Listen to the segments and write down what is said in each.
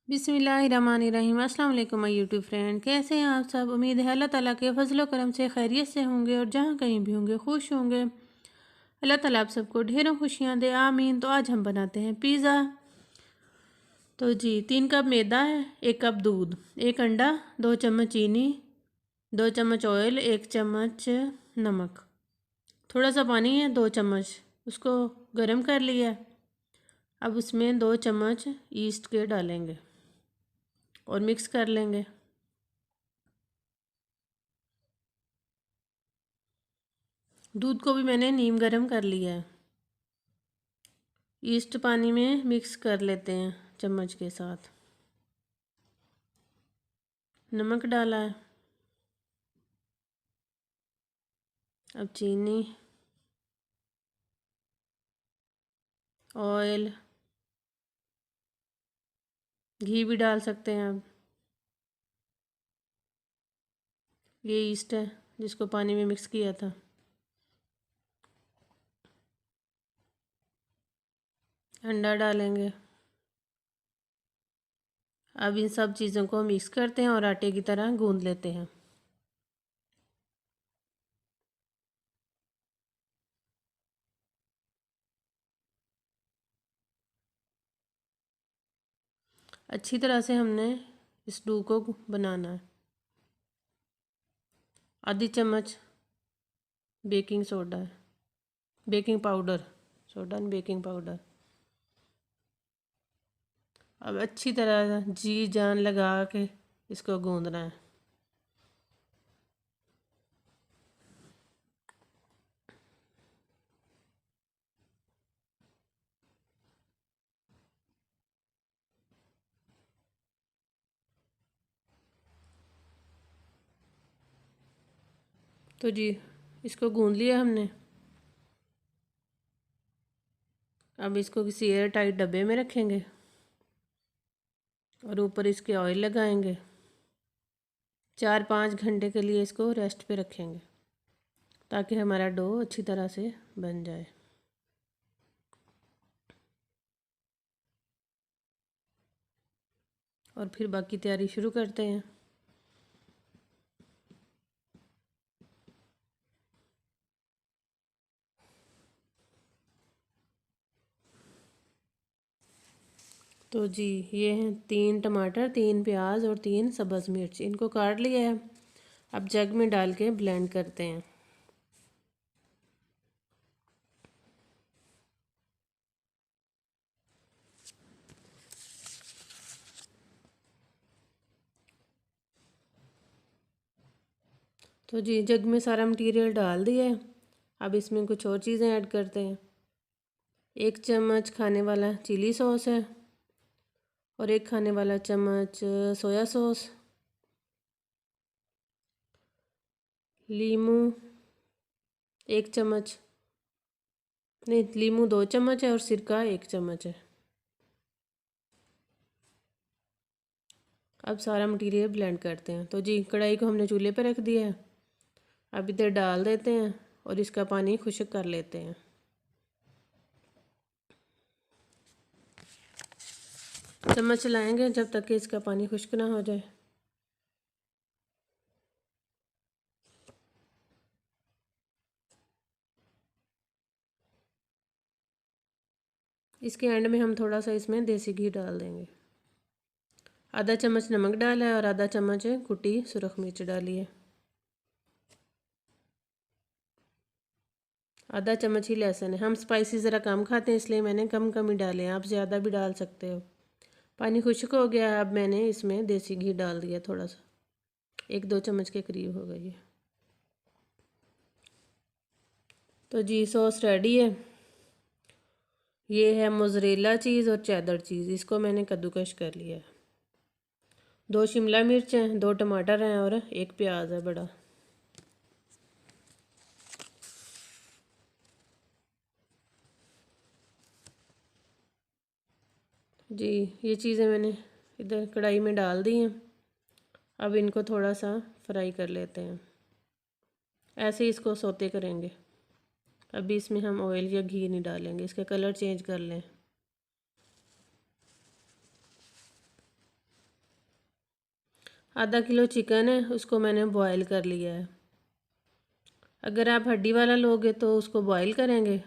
बिस्मिल्लाहिर्रहमानिर्रहीम। अस्सलाम वालेकुम माय यूट्यूब फ्रेंड, कैसे हैं आप सब। उम्मीद है अल्लाह ताला के फजल करम से खैरियत से होंगे और जहाँ कहीं भी होंगे खुश होंगे। अल्लाह ताला आप सबको ढेरों खुशियाँ दे, आमीन। तो आज हम बनाते हैं पिज़्ज़ा। तो जी 3 कप मैदा है, 1 कप दूध, 1 अंडा, 2 चम्मच चीनी, 2 चम्मच ऑयल, 1 चम्मच नमक, थोड़ा सा पानी है 2 चम्मच, उसको गर्म कर लिया। अब उसमें 2 चम्मच ईस्ट के डालेंगे और मिक्स कर लेंगे। दूध को भी मैंने नीम गर्म कर लिया है। ईस्ट पानी में मिक्स कर लेते हैं चम्मच के साथ। नमक डाला है, अब चीनी, ऑयल, घी भी डाल सकते हैं आप। ये ईस्ट है जिसको पानी में मिक्स किया था। अंडा डालेंगे। अब इन सब चीज़ों को मिक्स करते हैं और आटे की तरह गूंद लेते हैं। अच्छी तरह से हमने इस डो को बनाना है। आधी चम्मच बेकिंग सोडा है, बेकिंग पाउडर, सोडा नहीं बेकिंग पाउडर। अब अच्छी तरह जी जान लगा के इसको गूंदना है। तो जी इसको गूंद लिया हमने। अब इसको किसी एयर टाइट डब्बे में रखेंगे और ऊपर इसके ऑयल लगाएंगे। 4-5 घंटे के लिए इसको रेस्ट पे रखेंगे ताकि हमारा डो अच्छी तरह से बन जाए। और फिर बाकी तैयारी शुरू करते हैं। तो जी ये हैं 3 टमाटर, 3 प्याज और 3 सब्ज़ मिर्च, इनको काट लिया है। अब जग में डाल के ब्लेंड करते हैं। तो जी जग में सारा मटेरियल डाल दिया है। अब इसमें कुछ और चीज़ें ऐड करते हैं। 1 चम्मच खाने वाला चिली सॉस है और 1 खाने वाला चम्मच सोया सॉस, लीमू 1 चम्मच, नहीं लीमू 2 चम्मच है और सिरका 1 चम्मच है। अब सारा मटेरियल ब्लेंड करते हैं। तो जी कढ़ाई को हमने चूल्हे पर रख दिया है। अब इधर डाल देते हैं और इसका पानी खुश्क कर लेते हैं। चम्मच चलाएंगे जब तक कि इसका पानी खुश्क ना हो जाए। इसके एंड में हम थोड़ा सा इसमें देसी घी डाल देंगे। आधा चम्मच नमक डाला है और आधा चम्मच कुटी सुरख मिर्च डाली है। आधा चम्मच ही लहसुन है। हम स्पाइसी ज़रा कम खाते हैं इसलिए मैंने कम कम ही डाले हैं, आप ज़्यादा भी डाल सकते हो। पानी खुश्क हो गया है। अब मैंने इसमें देसी घी डाल दिया थोड़ा सा, 1-2 चम्मच के करीब हो गई है। तो जी सॉस रेडी है। ये है मोज़रेला चीज़ और चेदर चीज़, इसको मैंने कद्दूकश कर लिया है। 2 शिमला मिर्च हैं, 2 टमाटर हैं और 1 प्याज है बड़ा। जी ये चीज़ें मैंने इधर कढ़ाई में डाल दी हैं। अब इनको थोड़ा सा फ्राई कर लेते हैं, ऐसे ही इसको सौते करेंगे। अभी इसमें हम ऑयल या घी नहीं डालेंगे, इसका कलर चेंज कर लें। आधा किलो चिकन है, उसको मैंने बॉयल कर लिया है। अगर आप हड्डी वाला लोगे तो उसको बॉयल करेंगे,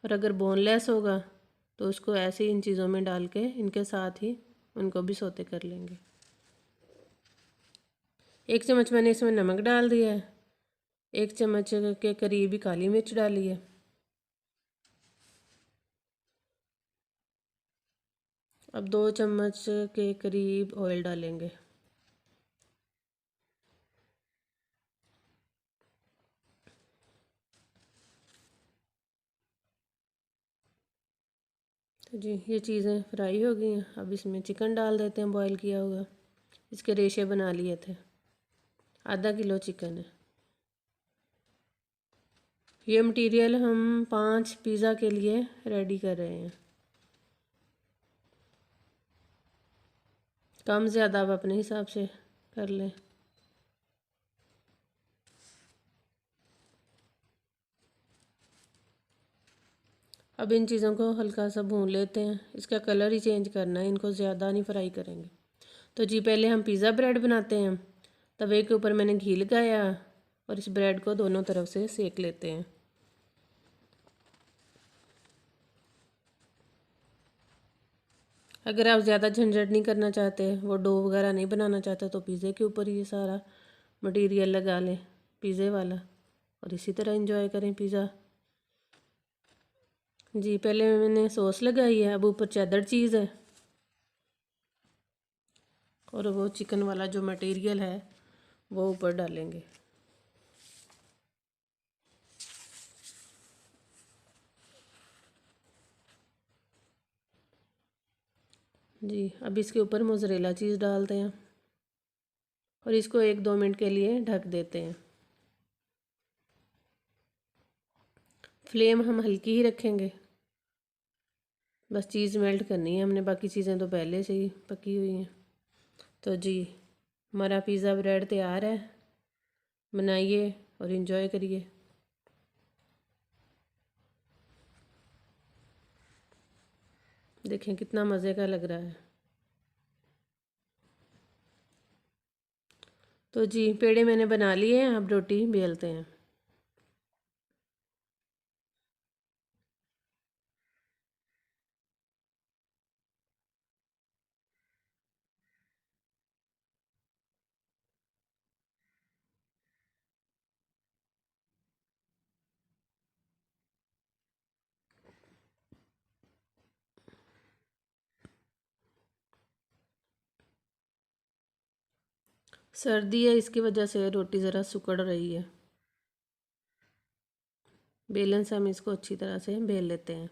और अगर बोनलेस होगा तो उसको ऐसे ही इन चीज़ों में डाल के इनके साथ ही उनको भी सौते कर लेंगे। 1 चम्मच मैंने इसमें नमक डाल दिया है, 1 चम्मच के करीब ही काली मिर्च डाली है। अब 2 चम्मच के करीब ऑयल डालेंगे। तो जी ये चीज़ें फ्राई हो गई हैं। अब इसमें चिकन डाल देते हैं बॉईल किया हुआ। इसके रेशे बना लिए थे। आधा किलो चिकन है। ये मटेरियल हम 5 पिज़्ज़ा के लिए रेडी कर रहे हैं। कम ज़्यादा आप अपने हिसाब से कर लें। अब इन चीज़ों को हल्का सा भून लेते हैं। इसका कलर ही चेंज करना है, इनको ज़्यादा नहीं फ्राई करेंगे। तो जी पहले हम पिज़्ज़ा ब्रेड बनाते हैं। तवे के ऊपर मैंने घी लगाया और इस ब्रेड को दोनों तरफ से सेक लेते हैं। अगर आप ज़्यादा झंझट नहीं करना चाहते, वो डो वगैरह नहीं बनाना चाहते, तो पिज़्ज़े के ऊपर ये सारा मटेरियल लगा लें पिज़्ज़े वाला, और इसी तरह एंजॉय करें पिज़्ज़ा। जी पहले मैंने सॉस लगाई है, अब ऊपर चेदर चीज़ है और वो चिकन वाला जो मटेरियल है वो ऊपर डालेंगे। जी अब इसके ऊपर मोज़रेला चीज़ डालते हैं और इसको 1-2 मिनट के लिए ढक देते हैं। फ्लेम हम हल्की ही रखेंगे, बस चीज़ मेल्ट करनी है हमने, बाकी चीज़ें तो पहले से ही पकी हुई हैं। तो जी हमारा पिज़्ज़ा ब्रेड तैयार है, बनाइए और इन्जॉय करिए। देखें कितना मज़े का लग रहा है। तो जी पेड़े मैंने बना लिए हैं, अब रोटी बेलते हैं। सर्दी है, इसकी वजह से रोटी ज़रा सिकुड़ रही है। बेलन से हम इसको अच्छी तरह से बेल लेते हैं।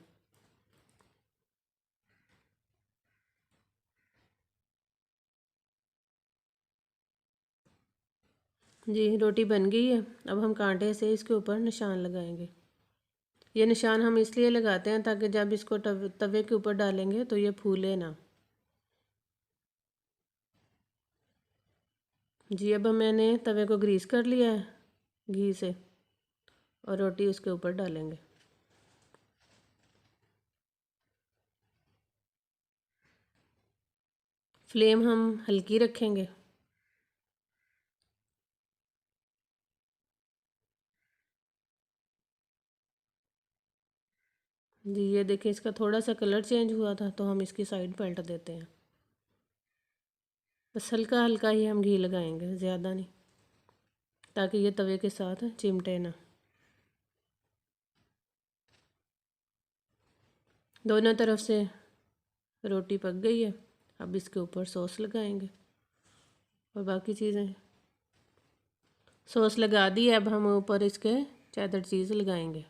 जी रोटी बन गई है। अब हम कांटे से इसके ऊपर निशान लगाएंगे। ये निशान हम इसलिए लगाते हैं ताकि जब इसको तवे के ऊपर डालेंगे तो ये फूले ना। जी अब मैंने तवे को ग्रीस कर लिया है घी से, और रोटी उसके ऊपर डालेंगे। फ्लेम हम हल्की रखेंगे। जी ये देखिए इसका थोड़ा सा कलर चेंज हुआ था, तो हम इसकी साइड पलट देते हैं। बस हल्का हल्का ही हम घी लगाएंगे, ज़्यादा नहीं, ताकि ये तवे के साथ चिमटे ना। दोनों तरफ से रोटी पक गई है। अब इसके ऊपर सॉस लगाएंगे और बाकी चीज़ें। सॉस लगा दी है, अब हम ऊपर इसके चेदर चीज़ लगाएंगे।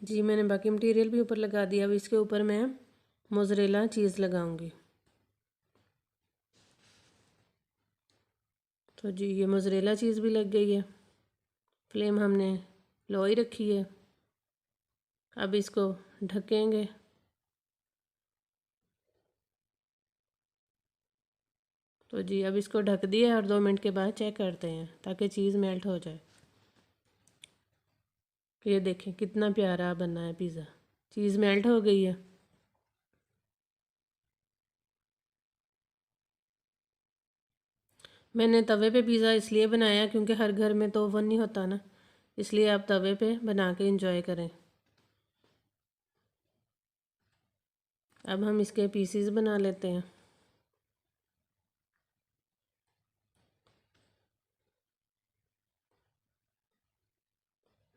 जी मैंने बाकी मटेरियल भी ऊपर लगा दिया। अब इसके ऊपर मैं मोज़रेला चीज़ लगाऊंगी। तो जी ये मोज़रेला चीज़ भी लग गई है। फ्लेम हमने लो ही रखी है। अब इसको ढकेंगे। तो जी अब इसको ढक दिया और 2 मिनट के बाद चेक करते हैं ताकि चीज़ मेल्ट हो जाए। ये देखें कितना प्यारा बना है पिज़्ज़ा, चीज़ मेल्ट हो गई है। मैंने तवे पे पिज़्ज़ा इसलिए बनाया क्योंकि हर घर में तो ओवन नहीं होता ना, इसलिए आप तवे पे बना के इंजॉय करें। अब हम इसके पीसीज बना लेते हैं।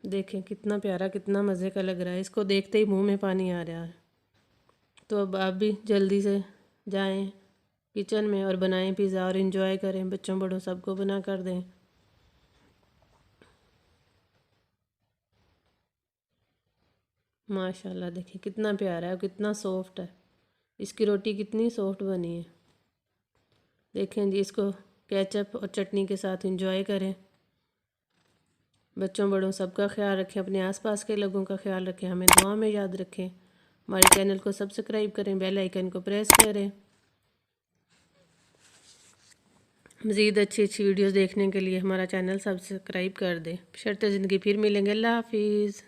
देखें कितना प्यारा, कितना मज़े का लग रहा है, इसको देखते ही मुंह में पानी आ रहा है। तो अब आप भी जल्दी से जाएं किचन में और बनाएं पिज़्ज़ा और इन्जॉय करें, बच्चों बड़ों सबको बना कर दें। माशाल्लाह देखिए कितना प्यारा है और कितना सॉफ्ट है, इसकी रोटी कितनी सॉफ्ट बनी है। देखें जी, इसको केचप और चटनी के साथ एंजॉय करें। बच्चों बड़ों सबका ख्याल रखें, अपने आसपास के लोगों का ख्याल रखें, हमें दुआ में याद रखें। हमारे चैनल को सब्सक्राइब करें, बेल आइकन को प्रेस करें। मज़ीद अच्छी अच्छी वीडियोस देखने के लिए हमारा चैनल सब्सक्राइब कर दें। शर्त ज़िंदगी फिर मिलेंगे। अल्लाह हाफिज़।